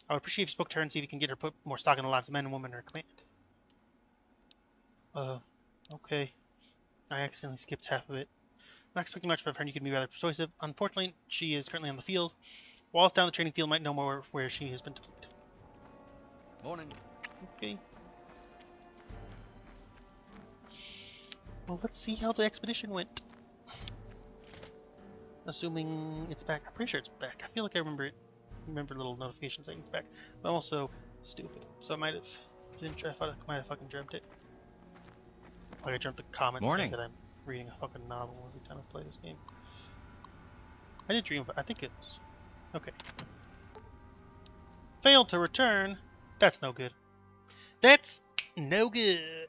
I would appreciate if you spoke to her and see if you can get her put more stock in the lives of men and women in her command. Okay. I accidentally skipped half of it. Not expecting much, but I've heard you can be rather persuasive. Unfortunately, she is currently on the field. Wallace down the training field might know more where she has been deployed. Morning. Okay. Well, let's see how the expedition went. Assuming it's back. I'm pretty sure it's back. I feel like I remember little notifications saying it's back. But I'm also stupid. So I might have I thought I might have fucking dreamt it. Like I dreamt the comments saying that I'm reading a fucking novel every time I play this game. I did dream about I think it was. Okay. Failed to return. That's no good. That's no good.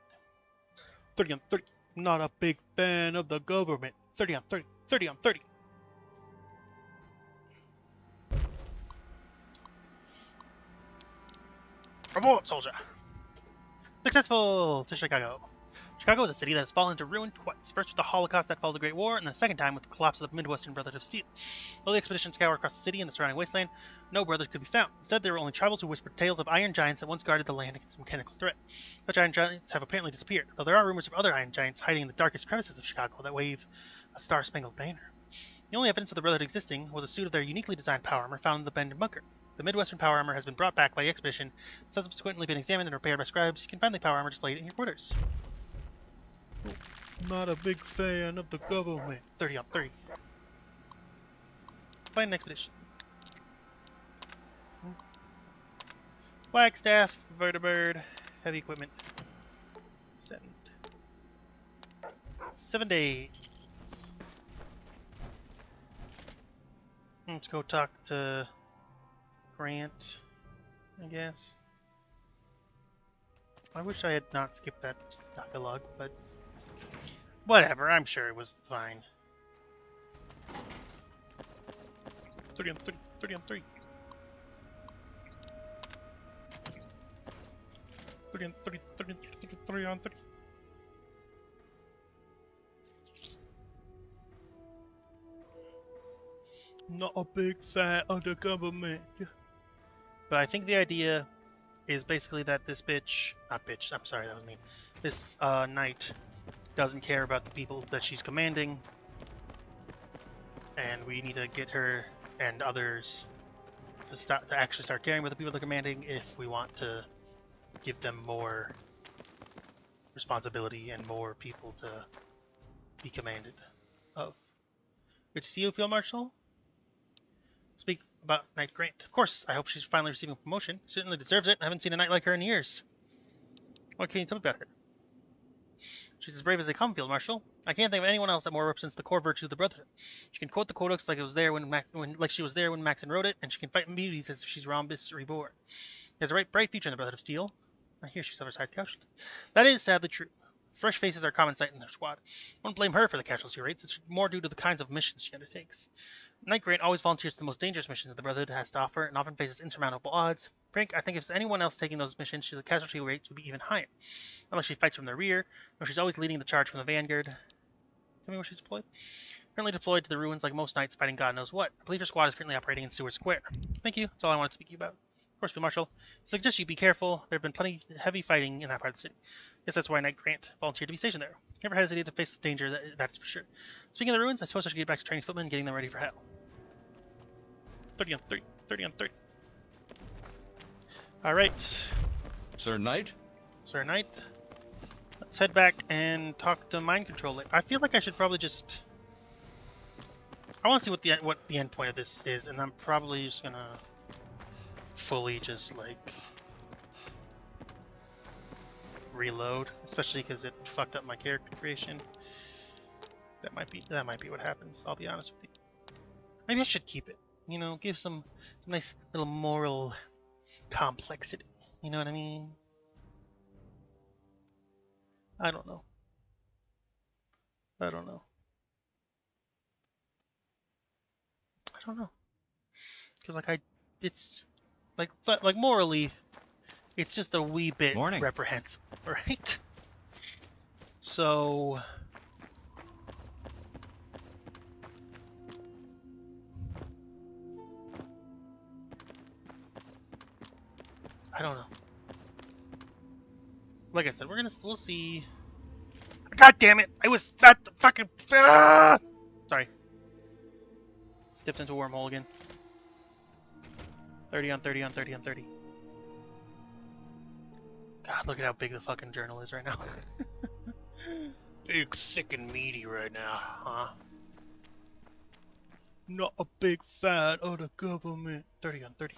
30 on 30. Not a big fan of the government. 30 on 30. 30 on 30. Revolt, soldier. Successful to Chicago. Chicago is a city that has fallen into ruin twice. First with the Holocaust that followed the Great War, and the second time with the collapse of the Midwestern Brotherhood of Steel. Though the expedition scoured across the city and the surrounding wasteland, no brothers could be found. Instead, there were only tribals who whispered tales of iron giants that once guarded the land against a mechanical threat. Such iron giants have apparently disappeared, though there are rumors of other iron giants hiding in the darkest crevices of Chicago that wave a star-spangled banner. The only evidence of the Brotherhood existing was a suit of their uniquely designed power armor found in the abandoned bunker. The Midwestern power armor has been brought back by the expedition, subsequently been examined and repaired by scribes. You can find the power armor displayed in your quarters. Not a big fan of the government. 30 on 30. Find an expedition. Flagstaff, vertibird, heavy equipment. Send. 7 days. Let's go talk to Grant, I guess. I wish I had not skipped that dialogue, but whatever, I'm sure it was fine. 30 on 30, 30 on 30. 30 on 30, 30 on 30, 30 on 30. Not a big fan of the government. But I think the idea is basically that this bitch, not bitch, I'm sorry, that was mean. This knight doesn't care about the people that she's commanding, and we need to get her and others to actually start caring about the people they're commanding if we want to give them more responsibility and more people to be commanded of. Good to see you, Field Marshal. Speak about Knight Grant. Of course, I hope she's finally receiving a promotion. She certainly deserves it. I haven't seen a knight like her in years. What can you tell me about her? She's as brave as they come, Field Marshal. I can't think of anyone else that more represents the core virtues of the Brotherhood. She can quote the Codex like it was there like she was there when Maxon wrote it, and she can fight beauties as if she's Rhombus reborn. She has a bright future in the Brotherhood of Steel. I hear she suffers high casualty. That is sadly true. Fresh faces are common sight in their squad. I won't blame her for the casualty rates. It's more due to the kinds of missions she undertakes. Knight Grant always volunteers for the most dangerous missions that the Brotherhood has to offer and often faces insurmountable odds. Frank, I think if anyone else taking those missions, the casualty rates would be even higher. Unless she fights from the rear, or she's always leading the charge from the vanguard. Tell me where she's deployed? Currently deployed to the ruins like most knights fighting God knows what. I believe her squad is currently operating in Seward Square. Thank you. That's all I wanted to speak to you about. Of course, Field Marshal. I suggest you be careful. There have been plenty of heavy fighting in that part of the city. Yes, that's why Knight Grant volunteered to be stationed there. Never hesitated to face the danger, that's for sure. Speaking of the ruins, I suppose I should get back to training footmen and getting them ready for hell. 30 on 30, 30 on 30. Alright. Sir Knight? Sir Knight. Let's head back and talk to Mind Control. I feel like I should probably just... I want to see what the end point of this is, and I'm probably just gonna fully just like reload, especially because it fucked up my character creation. That might be what happens. I'll be honest with you. Maybe I should keep it. You know, give some nice little moral complexity. You know what I mean? I don't know. I don't know. Because it's like morally, it's just a wee bit reprehensible, right? So I don't know. Like I said, we'll see. God damn it! I was not the fucking. Sorry. Stepped into a wormhole again. 30 on 30 on 30 on 30. God, look at how big the fucking journal is right now. Big, thick, and meaty right now, huh? Not a big fan of the government. 30 on 30.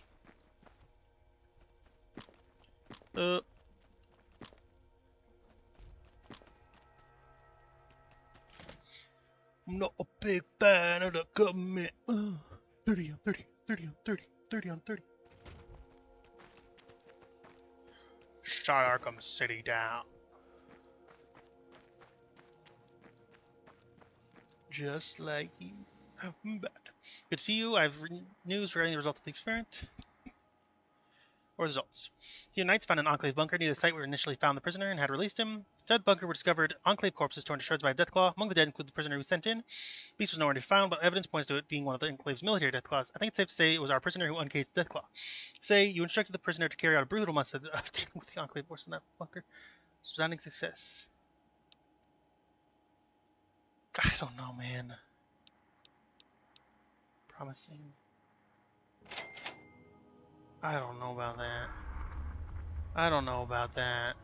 I'm not a big fan of the government. 30 on 30, 30 on 30, 30 on 30. Shut Arkham City down. Just like you. Bad. Good to see you. I have news regarding the results of the experiment. Or results. The Knights found an Enclave bunker near the site where we initially found the prisoner and had released him. Inside the bunker were discovered Enclave corpses torn to shreds by a Deathclaw. Among the dead include the prisoner who sent in. Beast was nowhere to be found, but evidence points to it being one of the Enclave's military Deathclaws. I think it's safe to say it was our prisoner who uncaged the Deathclaw. Say, you instructed the prisoner to carry out a brutal method of dealing with the Enclave force in that bunker. Resounding success. I don't know, man. Promising. I don't know about that. I don't know about that.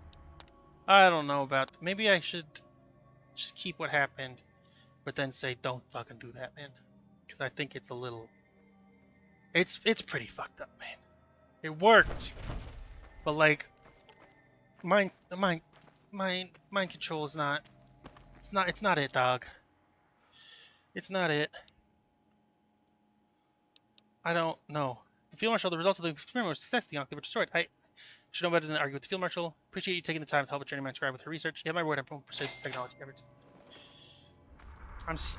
I don't know about... Maybe I should just keep what happened, but then say, don't fucking do that, man. Because I think it's a little... It's pretty fucked up, man. It worked! But, like... Mind control is not... It's not it, dog. It's not it. I don't know. The Field Marshal, the results of the experiment were success. The Enclave were destroyed. I should know better than to argue with the Field Marshal. Appreciate you taking the time to help a journeyman scribe with her research. You have my word, I'm pursuing technology.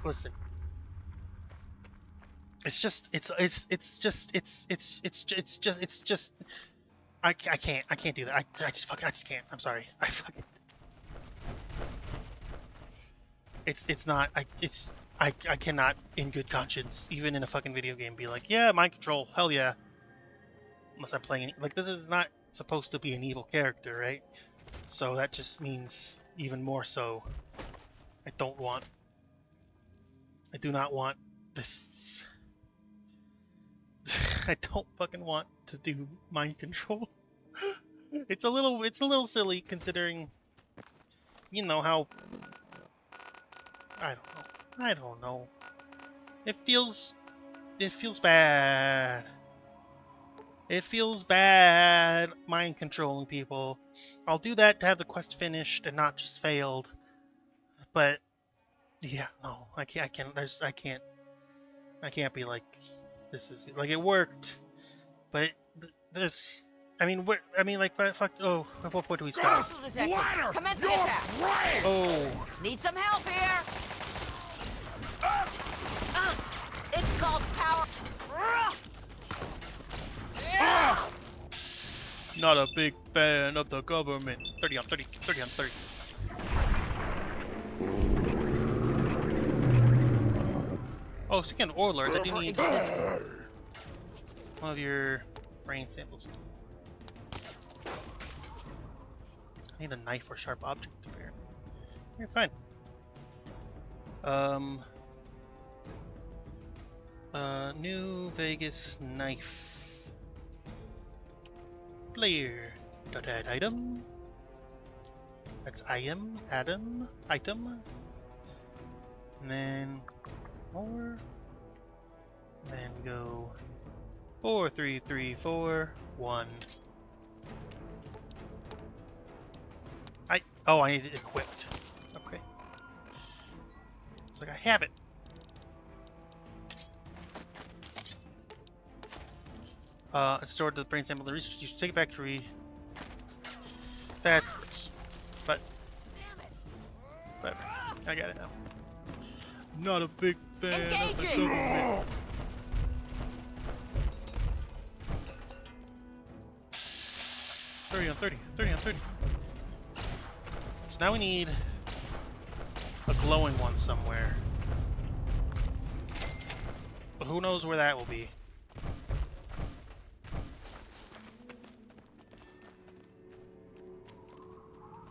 Listen. It's just I can't do that. I just can't. I'm sorry. I cannot in good conscience, even in a fucking video game, be like, yeah, mind control, hell yeah. Unless I'm playing like, this is not supposed to be an evil character, right? So that just means even more so I do not want this. I don't fucking want to do mind control. It's a little silly considering, you know, how... I don't know. It feels bad. It feels bad mind controlling people. I'll do that to have the quest finished and not just failed. But yeah, no, I can't be like, this is like, it worked, but there's, like, fuck. Oh, at what point do we stop? Commence the attack. Oh, Need some help here. It's called power. not a big fan of the government. 30 on 30, 30 on 30. Oh, speaking of Warlords, I do need one of your brain samples. I need a knife or sharp object to bear. You're fine. New Vegas knife. Player. Dot add item. That's item. Item. And then more. And then go 4, 3, 3, 4, 1. I need it equipped. Okay. It's like I have it. It's stored to the brain sample. The research you should take it back to That's gross. But whatever. I got it now. Not a big fan of the government. 30 on 30. 30 on 30. So now we need a glowing one somewhere. But who knows where that will be.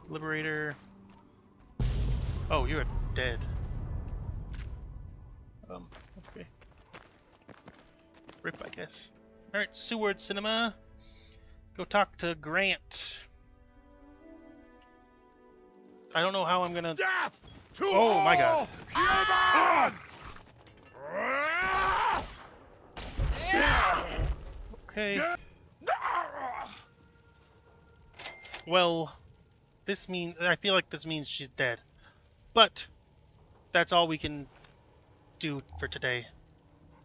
Liberator. Oh, you're dead. Okay. Rip, I guess. Alright, Seward Cinema. Go talk to Grant. I don't know how I'm gonna... Death to Oh my god. all humans! Okay. Well, this means... I feel like this means she's dead. But, that's all we can do for today.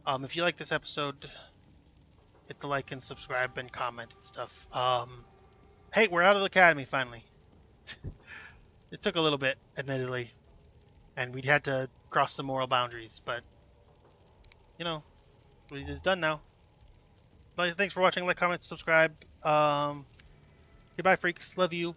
If you like this episode, hit the like and subscribe and comment and stuff. Hey, we're out of the academy finally. It took a little bit, admittedly, and we had to cross some moral boundaries, but, you know, it's done now. Thanks for watching. Like, comment, subscribe. Goodbye, freaks. Love you.